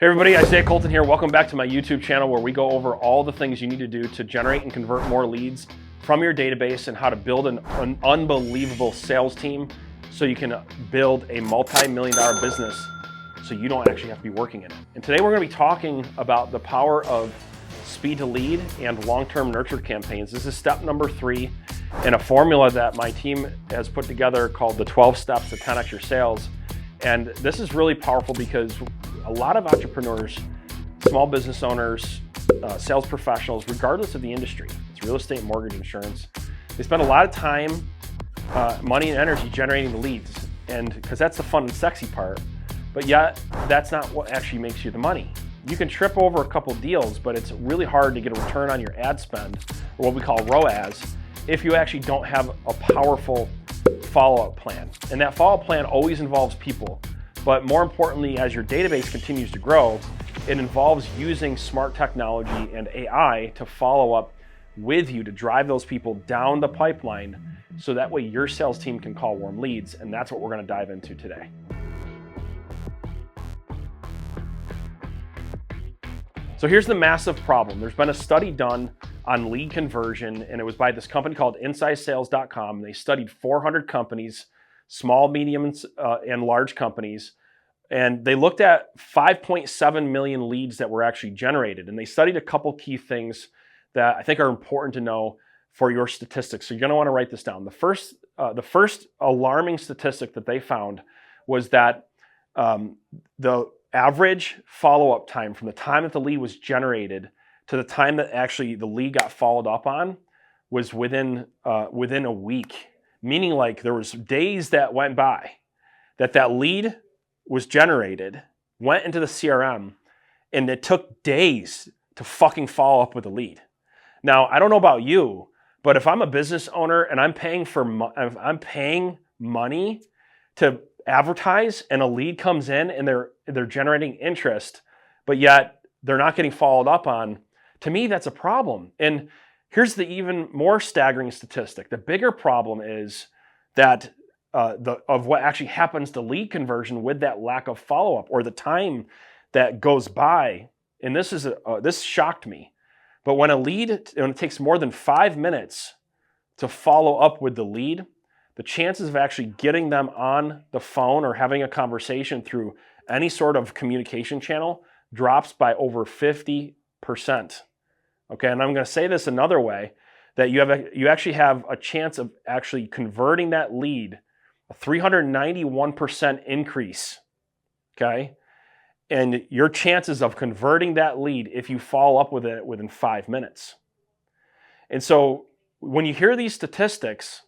Hey everybody, Isaiah Colton here. Welcome back to my YouTube channel where we go over all the things you need to do to generate and convert more leads from your database and how to build an unbelievable sales team so you can build a multi-million-dollar business so you don't actually have to be working in it. And today we're going to be talking about the power of speed to lead and long-term nurture campaigns. This is step number 3 in a formula that my team has put together called the 12 steps to 10x your sales. And this is really powerful because a lot of entrepreneurs, small business owners, sales professionals, regardless of the industry, it's real estate, mortgage, insurance, they spend a lot of time, money and energy generating the leads, and because that's the fun and sexy part, but yet that's not what actually makes you the money. You can trip over a couple deals, but it's really hard to get a return on your ad spend, or what we call ROAS, if you actually don't have a powerful follow-up plan. And that follow-up plan always involves people. But more importantly, as your database continues to grow, it involves using smart technology and AI to follow up with you to drive those people down the pipeline so that way your sales team can call warm leads. And that's what we're going to dive into today. So here's the massive problem. There's been a study done on lead conversion, and it was by this company called InsideSales.com. They studied 400 companies, small, medium, and large companies, and they looked at 5.7 million leads that were actually generated. And they studied a couple key things that I think are important to know for your statistics. So you're going to want to write this down. The first alarming statistic that they found was that the average follow-up time from the time that the lead was generated to the time that actually the lead got followed up on was within a week. Meaning, like, there was days that went by that lead was generated, went into the CRM, and it took days to fucking follow up with the lead. Now, I don't know about you, but if I'm a business owner and I'm paying money to advertise, and a lead comes in and they're generating interest, but yet they're not getting followed up on, to me that's a problem. And here's the even more staggering statistic. The bigger problem is that of what actually happens to lead conversion with that lack of follow-up, or the time that goes by. And this shocked me. But when it takes more than 5 minutes to follow up with the lead, the chances of actually getting them on the phone or having a conversation through any sort of communication channel drops by over 50%. Okay, and I'm going to say this another way, that you actually have a chance of actually converting that lead, a 391% increase, okay? And your chances of converting that lead if you follow up with it within 5 minutes. And so when you hear these statistics,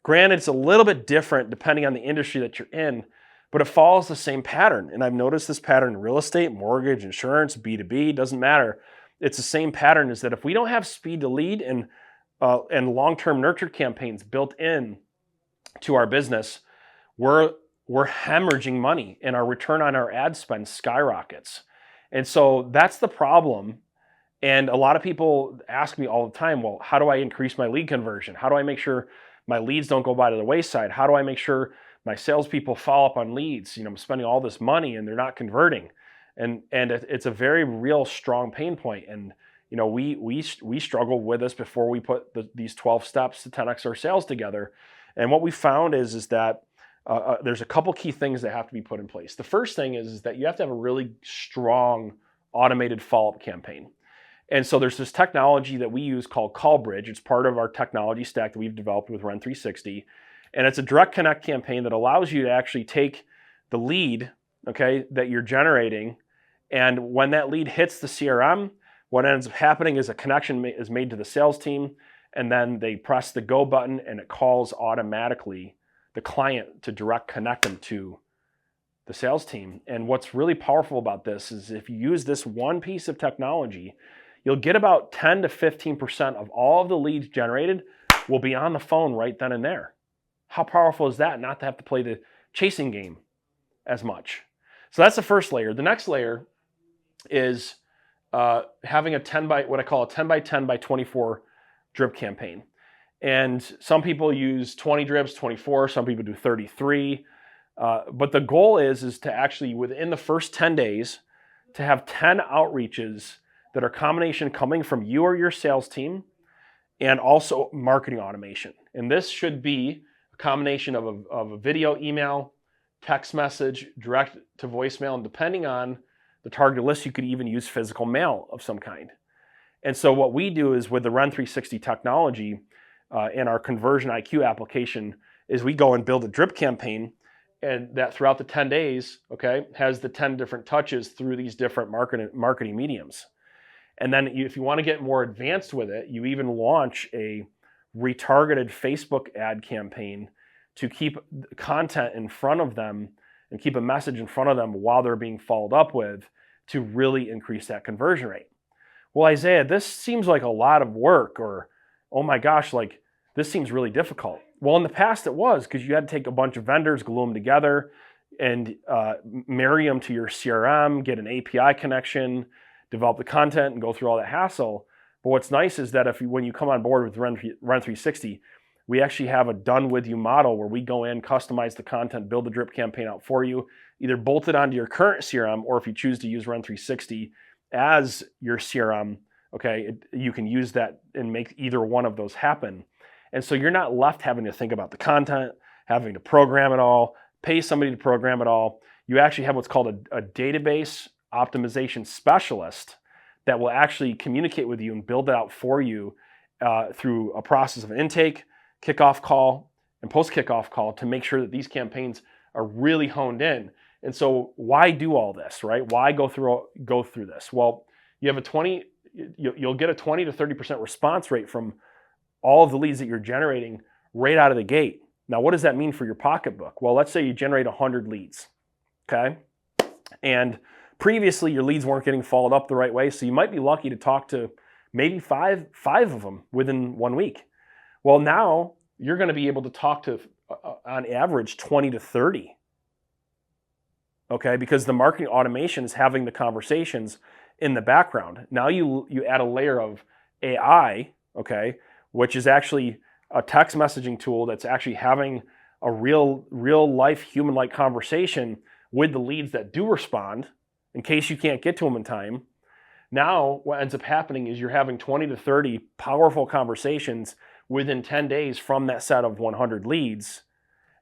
granted it's a little bit different depending on the industry that you're in, but it follows the same pattern. And I've noticed this pattern in real estate, mortgage, insurance, B2B, doesn't matter. It's the same pattern, is that if we don't have speed to lead and long-term nurture campaigns built in to our business, we're hemorrhaging money and our return on our ad spend skyrockets. And so that's the problem. And a lot of people ask me all the time, well, how do I increase my lead conversion? How do I make sure my leads don't go by to the wayside? How do I make sure my salespeople follow up on leads? I'm spending all this money and they're not converting. And it's a very real strong pain point. And we struggled with this before we put these 12 steps to 10x our sales together. And what we found is that there's a couple key things that have to be put in place. The first thing is that you have to have a really strong automated follow-up campaign. And so there's this technology that we use called CallBridge. It's part of our technology stack that we've developed with Ren 360. And it's a direct connect campaign that allows you to actually take the lead, okay, that you're generating, and when that lead hits the CRM, what ends up happening is a connection is made to the sales team, and then they press the go button and it calls automatically the client to direct connect them to the sales team. And what's really powerful about this is if you use this one piece of technology, you'll get about 10 to 15% of all of the leads generated will be on the phone right then and there. How powerful is that, not to have to play the chasing game as much? So that's the first layer. The next layer is having what I call a 10 by 10 by 24 drip campaign. And some people use 20 drips, 24, some people do 33. But the goal is to actually, within the first 10 days, to have 10 outreaches that are a combination coming from you or your sales team and also marketing automation. And this should be a combination of a video, email, text message, direct to voicemail, and depending on the target list, you could even use physical mail of some kind. And so what we do is with the Run 360 technology in our Conversion IQ application is we go and build a drip campaign, and that throughout the 10 days, okay, has the 10 different touches through these different marketing mediums. And then if you want to get more advanced with it, you even launch a retargeted Facebook ad campaign to keep content in front of them and keep a message in front of them while they're being followed up with to really increase that conversion rate. Well, Isaiah, this seems like a lot of work, or, oh my gosh, like this seems really difficult. Well, in the past it was, because you had to take a bunch of vendors, glue them together, and marry them to your CRM, get an API connection, develop the content, and go through all that hassle. But what's nice is that when you come on board with Run 360, we actually have a done-with-you model where we go in, customize the content, build the drip campaign out for you, either bolt it onto your current CRM, or if you choose to use Run 360 as your CRM, okay, you can use that and make either one of those happen. And so you're not left having to think about the content, having to program it all, pay somebody to program it all. You actually have what's called a database optimization specialist that will actually communicate with you and build it out for you through a process of intake, kickoff call, and post-kickoff call to make sure that these campaigns are really honed in. And so why do all this, right? Why go through this? Well, you'll get a 20 to 30% response rate from all of the leads that you're generating right out of the gate. Now, what does that mean for your pocketbook? Well, let's say you generate 100 leads, okay? And previously your leads weren't getting followed up the right way, so you might be lucky to talk to maybe five of them within 1 week. Well, now you're going to be able to talk to, on average, 20 to 30. Okay, because the marketing automation is having the conversations in the background. Now you add a layer of AI, okay, which is actually a text messaging tool that's actually having a real life human-like conversation with the leads that do respond in case you can't get to them in time. Now what ends up happening is you're having 20 to 30 powerful conversations within 10 days from that set of 100 leads.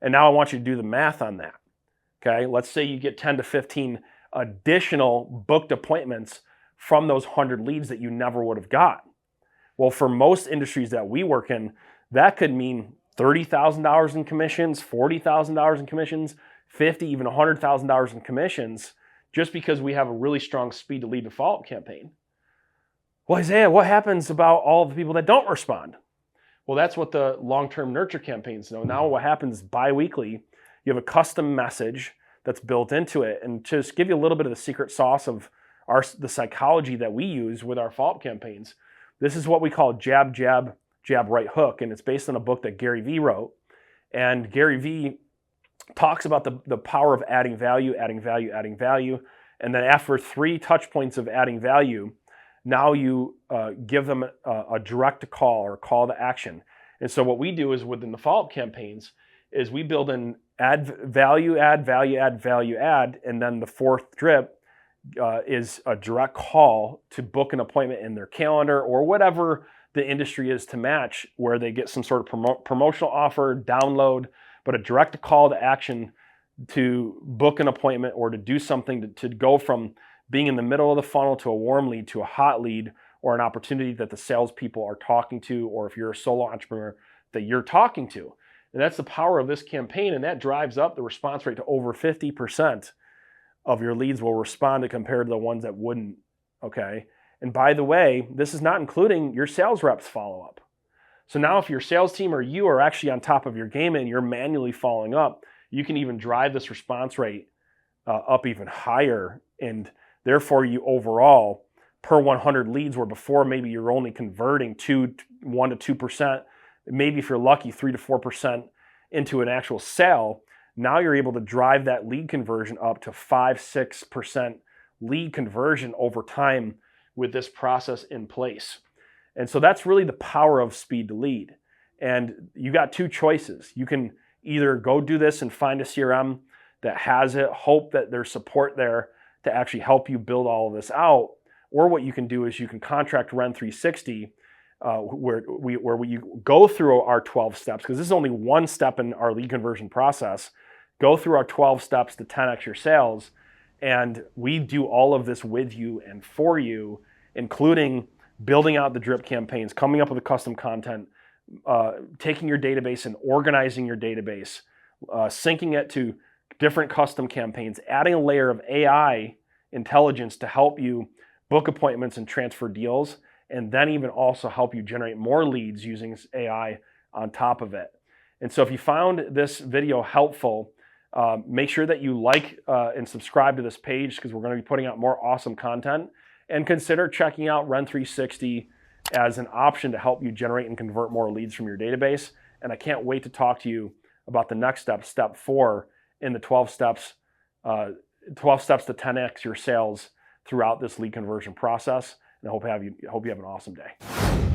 And now I want you to do the math on that. Okay, let's say you get 10 to 15 additional booked appointments from those 100 leads that you never would have got. Well, for most industries that we work in, that could mean $30,000 in commissions, $40,000 in commissions, $50,000, even $100,000 in commissions, just because we have a really strong speed to lead to follow-up campaign. Well, Isaiah, what happens about all the people that don't respond? Well, that's what the long-term nurture campaigns know. Now what happens bi-weekly, you have a custom message that's built into it. And to just give you a little bit of the secret sauce of the psychology that we use with our follow-up campaigns, this is what we call jab, jab, jab, right hook. And it's based on a book that Gary Vee wrote. And Gary Vee talks about the power of adding value, adding value, adding value. And then after 3 touch points of adding value, now you give them a direct call or call to action. And so what we do is within the follow-up campaigns is we build an add value, add value, add value, add, and then the 4th drip is a direct call to book an appointment in their calendar or whatever the industry is to match, where they get some sort of promotional offer, download, but a direct call to action to book an appointment or to do something to go from being in the middle of the funnel to a warm lead to a hot lead, or an opportunity that the salespeople are talking to, or if you're a solo entrepreneur that you're talking to. And that's the power of this campaign, and that drives up the response rate to over 50% of your leads will respond to compared to the ones that wouldn't, okay? And by the way, this is not including your sales reps follow-up. So now if your sales team or you are actually on top of your game and you're manually following up, you can even drive this response rate up even higher, and therefore you overall, per 100 leads, where before maybe you're only converting 1 to 2%, maybe if you're lucky 3 to 4% into an actual sale, now you're able to drive that lead conversion up to 5-6% lead conversion over time with this process in place. And so that's really the power of speed to lead. And you got 2 choices. You can either go do this and find a CRM that has it, hope that there's support there to actually help you build all of this out. Or what you can do is you can contract Ren 360, where you go through our 12 steps, because this is only one step in our lead conversion process. Go through our 12 steps to 10x your sales, and we do all of this with you and for you, including building out the drip campaigns, coming up with the custom content, taking your database and organizing your database, syncing it to different custom campaigns, adding a layer of AI intelligence to help you book appointments and transfer deals, and then even also help you generate more leads using AI on top of it. And so if you found this video helpful, make sure that you like and subscribe to this page, because we're going to be putting out more awesome content. And consider checking out Ren 360 as an option to help you generate and convert more leads from your database. And I can't wait to talk to you about the next step, step 4 in the 12 steps to 10x your sales throughout this lead conversion process. And I hope you have an awesome day.